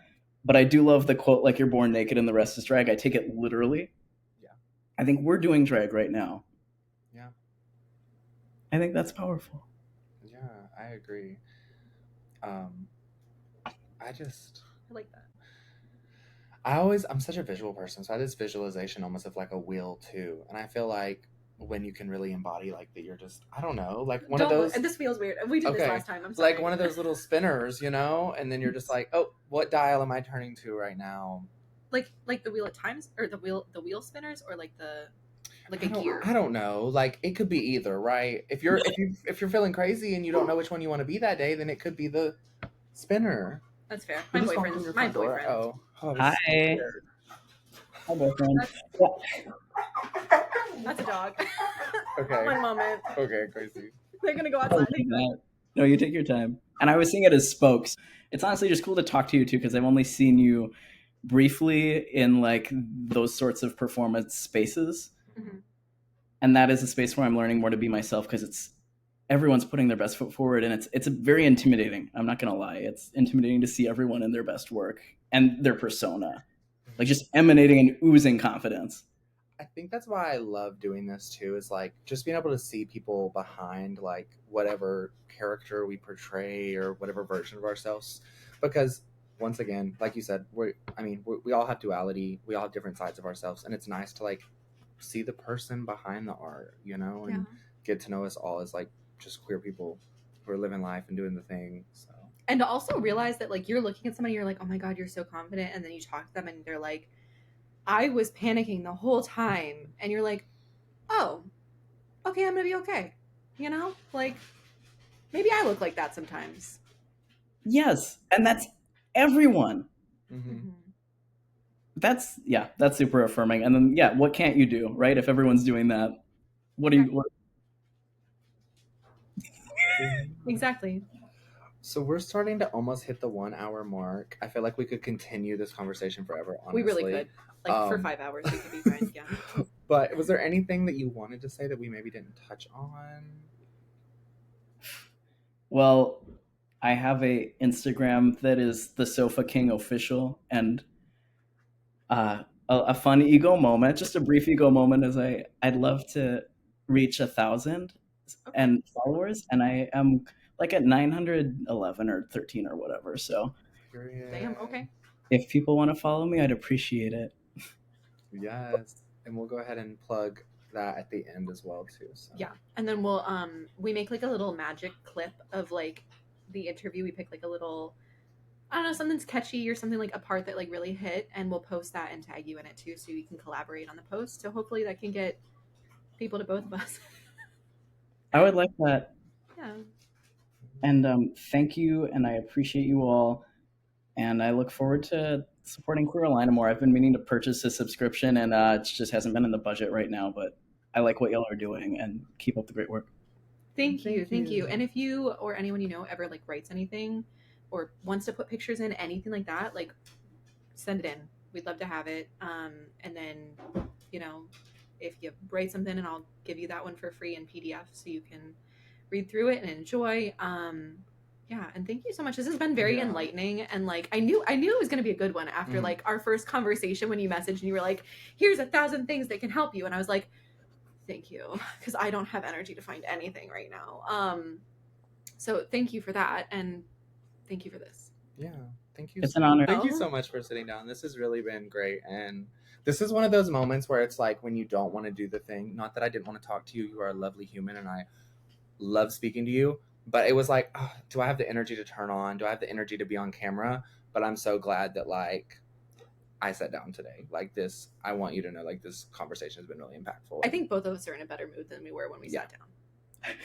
but I do love the quote, like, you're born naked and the rest is drag. I take it literally. Yeah. I think we're doing drag right now. Yeah. I think that's powerful. Yeah, I agree. I like that. I'm such a visual person, so I have this visualization almost of like a wheel too. And I feel like when you can really embody like that, you're just, I don't know, like one of those. And this feels weird. We did this Okay, last time. I'm sorry. like one of those little spinners, and then you're just like, oh, what dial am I turning to right now? like the wheel at times, or the wheel spinners, or like a gear. I don't know. Like it could be either, right? If you're feeling crazy and you don't know which one you want to be that day, then it could be the spinner. That's fair. You My just walked in your boyfriend. front door. Oh, I was Hi. scared. Hi, boyfriend. That's a dog. Okay. One moment. Okay, crazy. They're gonna go outside. No, you take your time. And I was seeing it as spokes. It's honestly just cool to talk to you too, because I've only seen you briefly in like those sorts of performance spaces. Mm-hmm. And that is a space where I'm learning more to be myself, because everyone's putting their best foot forward, and it's very intimidating. I'm not gonna lie. It's intimidating to see everyone in their best work and their persona, like just emanating and oozing confidence. I think that's why I love doing this too, is like just being able to see people behind like whatever character we portray or whatever version of ourselves. Because once again, like you said, we all have duality. We all have different sides of ourselves, and it's nice to like see the person behind the art, and get to know us all as like just queer people who are living life and doing the thing. So. And to also realize that like you're looking at somebody, you're like, oh my God, you're so confident. And then you talk to them and they're like, I was panicking the whole time. And you're like, oh, okay, I'm going to be okay. Like maybe I look like that sometimes. Yes. And that's everyone. Mm-hmm. That's super affirming. And then, what can't you do, right? If everyone's doing that, what do you... Exactly. So we're starting to almost hit the 1 hour mark. I feel like we could continue this conversation forever, honestly. We really could. Like for 5 hours, we could be fine. Yeah. But was there anything that you wanted to say that we maybe didn't touch on? Well, I have a Instagram that is the Sofa King Official, and a fun ego moment, just a brief ego moment, is I'd love to reach 1,000 and followers, and I am like at 911 or 13 or whatever. So, damn, okay. If people want to follow me, I'd appreciate it. Yes, and we'll go ahead and plug that at the end as well too. So. Yeah, and then we'll we make like a little magic clip of like the interview. We pick like a little, I don't know, something's catchy or something, like a part that like really hit, and we'll post that and tag you in it too, so you can collaborate on the post. So hopefully that can get people to both of us. I would like that. Yeah. And thank you, and I appreciate you all. And I look forward to supporting Queer Alina more. I've been meaning to purchase a subscription, and it just hasn't been in the budget right now. But I like what y'all are doing, and keep up the great work. Thank you. And if you or anyone you know ever like writes anything or wants to put pictures in, anything like that, like send it in. We'd love to have it. And then, you know, if you write something, and I'll give you that one for free in PDF so you can read through it and enjoy. Yeah, and thank you so much. This has been very enlightening, and like I knew it was going to be a good one after like our first conversation when you messaged and you were like, "Here's 1,000 things that can help you," and I was like, "Thank you," because I don't have energy to find anything right now. So thank you for that, and thank you for this. Yeah, thank you. It's an honor. Thank you so much for sitting down. This has really been great, and this is one of those moments where it's like when you don't want to do the thing. Not that I didn't want to talk to you. You are a lovely human, and I love speaking to you. But it was like, oh, do I have the energy to turn on? Do I have the energy to be on camera? But I'm so glad that like I sat down today. Like this, I want you to know, like this conversation has been really impactful. I think both of us are in a better mood than we were when we sat down.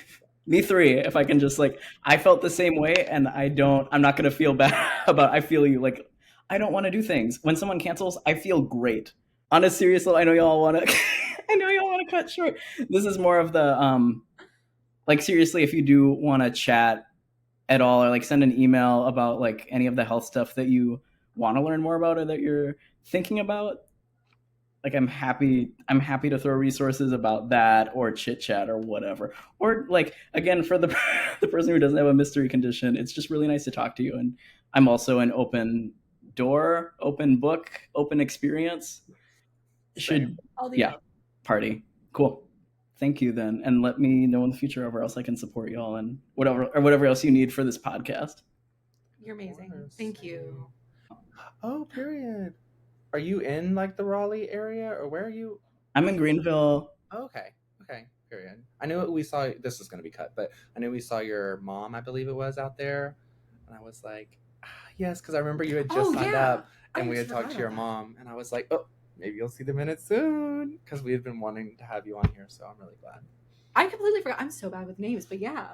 Me three, if I can just like, I felt the same way, and I'm not going to feel bad about, I feel you, like, I don't want to do things. When someone cancels, I feel great. On a serious level, I know y'all want to cut short. This is more of the, like, seriously, if you do want to chat at all, or like send an email about like any of the health stuff that you want to learn more about or that you're thinking about, like I'm happy to throw resources about that, or chit chat or whatever. Or like, again, for the person who doesn't have a mystery condition, it's just really nice to talk to you. And I'm also an open door, open book, open experience. Party. Cool. Thank you then, and let me know in the future where else I can support y'all and whatever else you need for this podcast. You're amazing. Thank you. Oh, period. Are you in like the Raleigh area, or where are you? I'm in Greenville. Oh, okay. Period. I knew we saw, this is going to be cut, but I knew we saw your mom, I believe it was, out there, and I was like, yes, because I remember you had just signed up, and we had talked to your mom, and I was like, oh, maybe you'll see the minutes soon, because we had been wanting to have you on here, so I'm really glad. I completely forgot. I'm so bad with names, but yeah.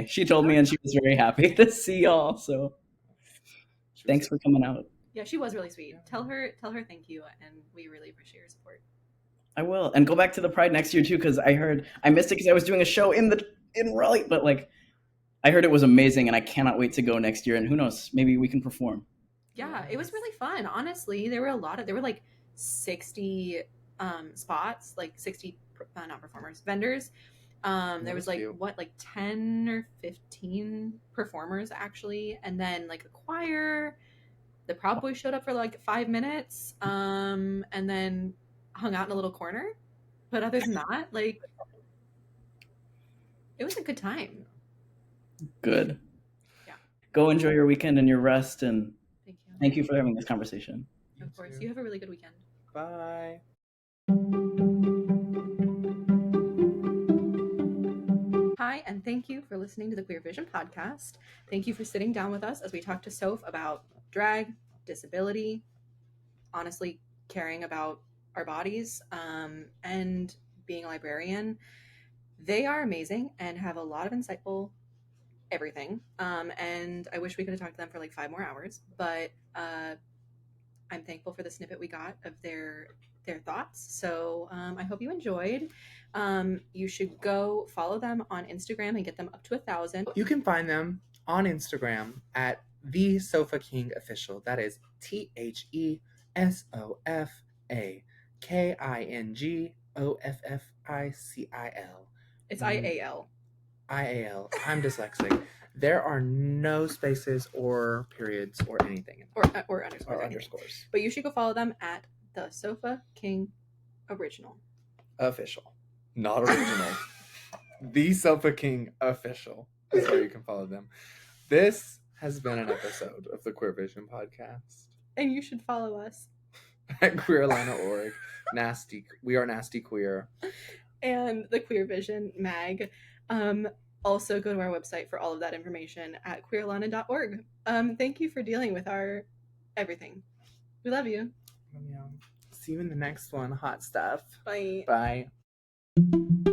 She told me, and she was very happy to see y'all. So thanks for coming out. Yeah, she was really sweet. Tell her thank you, and we really appreciate your support. I will, and go back to the Pride next year too, because I missed it because I was doing a show in Raleigh, but like I heard it was amazing, and I cannot wait to go next year. And who knows, maybe we can perform. Yeah, it was really fun. Honestly, there were like 60 spots, like 60 not performers, vendors. There was like 10 or 15 performers actually, and then like a choir. The Proud Boys showed up for like 5 minutes, and then hung out in a little corner. But other than that, like, it was a good time. Good. Yeah. Go enjoy your weekend and your rest, and thank you for having this conversation. Of course. You have a really good weekend. Bye. Hi, and thank you for listening to the Queer Vision podcast. Thank you for sitting down with us as we talk to Soph about drag, disability, honestly caring about our bodies, and being a librarian. They are amazing and have a lot of insightful everything. And I wish we could have talked to them for like 5 more hours, but I'm thankful for the snippet we got of their thoughts. So I hope you enjoyed. You should go follow them on Instagram and get them up to 1,000. You can find them on Instagram at the Sofa King Official. That is TheSofaKingOfficil. It's IAL. IAL. I'm dyslexic. There are no spaces or periods or anything. Or underscores. But you should go follow them at the Sofa King Original. Official. Not original. The Sofa King Official is where you can follow them. This has been an episode of the Queer Vision podcast. And you should follow us at queeralina.org. We are nasty queer. And the Queer Vision mag. Also go to our website for all of that information at queeralina.org. Thank you for dealing with our everything. We love you. Yeah. See you in the next one. Hot stuff. Bye. Bye.